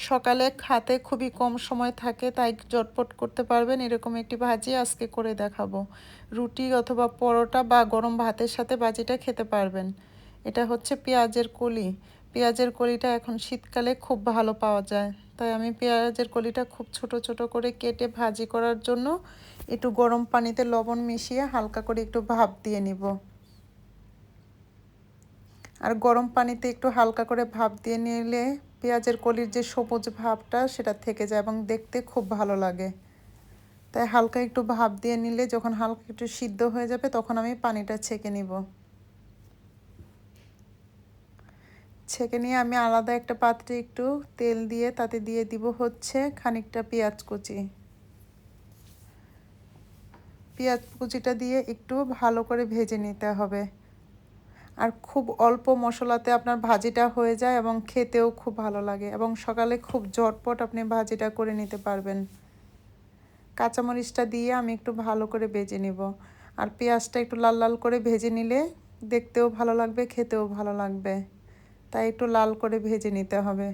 সকালে খাতে খুবই কম সময় থাকে, তাই ঝটপট করতে পারবেন এরকম একটি ভাজি আজকে করে দেখাবো। রুটি অথবা পরোটা বা গরম ভাতের সাথে ভাজিটা খেতে পারবেন। এটা হচ্ছে পেঁয়াজের কলি। পেঁয়াজের কলিটা এখন শীতকালে খুব ভালো পাওয়া যায়, তাই আমি পেঁয়াজের কলিটা খুব ছোট ছোট করে কেটে ভাজি করার জন্য একটু গরম পানিতে লবণ মিশিয়ে হালকা করে একটু ভাপ দিয়ে নিব। আর গরম পানিতে একটু হালকা করে ভাপ দিয়ে নিলে পেঁয়াজের কলির যে সবুজ ভাবটা সেটা থেকে যায় এবং দেখতে খুব ভালো লাগে। তাই হালকা একটু ভাপ দিয়ে নিলে যখন হালকা একটু সিদ্ধ হয়ে যাবে তখন আমি পানিটা ছেঁকে নিব। ছেঁকে নিয়ে আমি আলাদা একটা পাত্রে একটু তেল দিয়ে তাতে দিয়ে দিব হচ্ছে খানিকটা পেঁয়াজ কুচি। পেঁয়াজ কুচিটা দিয়ে একটু ভালো করে ভেজে নিতে হবে। আর খুব অল্প মশলাতে আপনার ভাজিটা হয়ে যায় এবং খেতেও খুব ভালো লাগে এবং সকালে খুব ঝটপট আপনি ভাজিটা করে নিতে পারবেন। কাঁচামরিচটা দিয়ে আমি একটু ভালো করে ভেজে নিব। আর পেঁয়াজটা একটু লাল লাল করে ভেজে নিলে দেখতেও ভালো লাগবে, খেতেও ভালো লাগবে। তাই একটু লাল করে ভেজে নিতে হবে।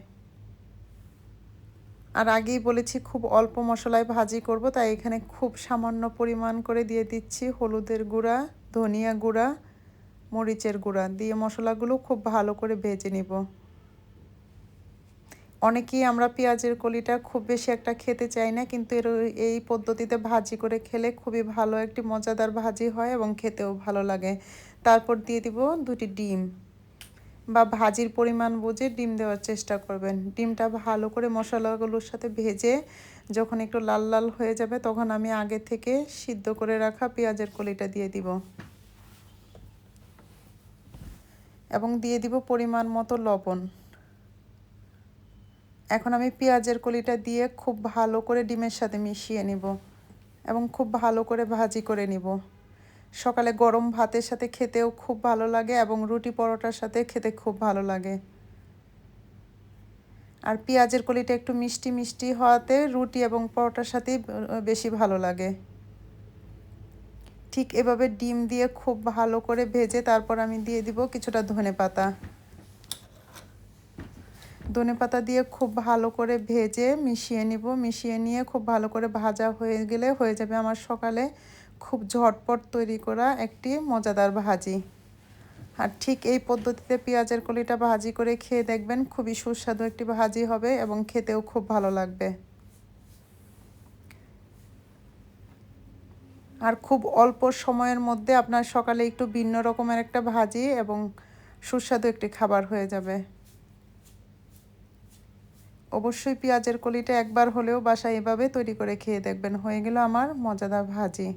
আর আগেই বলেছি খুব অল্প মশলায় ভাজি করব, তাই এখানে খুব সামান্য পরিমাণ করে দিয়ে দিচ্ছি হলুদের গুঁড়া, ধনিয়া গুঁড়া, মরিচের গুঁড়া দিয়ে মশলাগুলো খুব ভালো করে ভেজে নিব। অনেকেই আমরা পেঁয়াজের কলিটা খুব বেশি একটা খেতে চাই না, কিন্তু এই পদ্ধতিতে ভাজি করে খেলে খুবই ভালো একটি মজাদার ভাজি হয় এবং খেতেও ভালো লাগে। তারপর দিয়ে দিব 2টি ডিম, বা ভাজির পরিমাণ বুঝে ডিম দেওয়ার চেষ্টা করবেন। ডিমটা ভালো করে মশলাগুলোর সাথে ভেজে যখন একটু লাল লাল হয়ে যাবে তখন আমি আগে থেকে সিদ্ধ করে রাখা পেঁয়াজের কলিটা দিয়ে দিব এবং দিয়ে দিব পরিমাণ মতো লবণ। এখন আমি পেঁয়াজের কলিটা দিয়ে খুব ভালো করে ডিমের সাথে মিশিয়ে নিব এবং খুব ভালো করে ভাজি করে নিব। সকালে গরম ভাতের সাথে খেতেও খুব ভালো লাগে এবং রুটি পরোটার সাথে খেতে খুব ভালো লাগে। আর পেঁয়াজের কলিটা একটু মিষ্টি মিষ্টি হওয়াতে রুটি এবং পরোটার সাথেই বেশি ভালো লাগে। ঠিক এভাবে ডিম দিয়ে খুব ভালো করে ভেজে তারপর আমি দিয়ে দিব কিছুটা ধনেপাতা। ধনেপাতা দিয়ে খুব ভালো করে ভেজে মিশিয়ে নিব। মিশিয়ে নিয়ে খুব ভালো করে ভাজা হয়ে গেলে হয়ে যাবে আমার সকালে খুব ঝটপট তৈরি করা একটি মজাদার ভাজি। আর ঠিক এই পদ্ধতিতে পেঁয়াজের কলিটা ভাজি করে খেয়ে দেখবেন, খুবই সুস্বাদু একটি ভাজি হবে এবং খেতেও খুব ভালো লাগবে। আর খুব অল্প সময়ের মধ্যে আপনার সকালে একটু ভিন্ন রকমের একটা ভাজি এবং সুস্বাদু একটি খাবার হয়ে যাবে। অবশ্যই পেঁয়াজের কলিটা একবার হলেও বাসায় এভাবে তৈরি করে খেয়ে দেখবেন। হয়ে গেল আমার মজাদার ভাজি।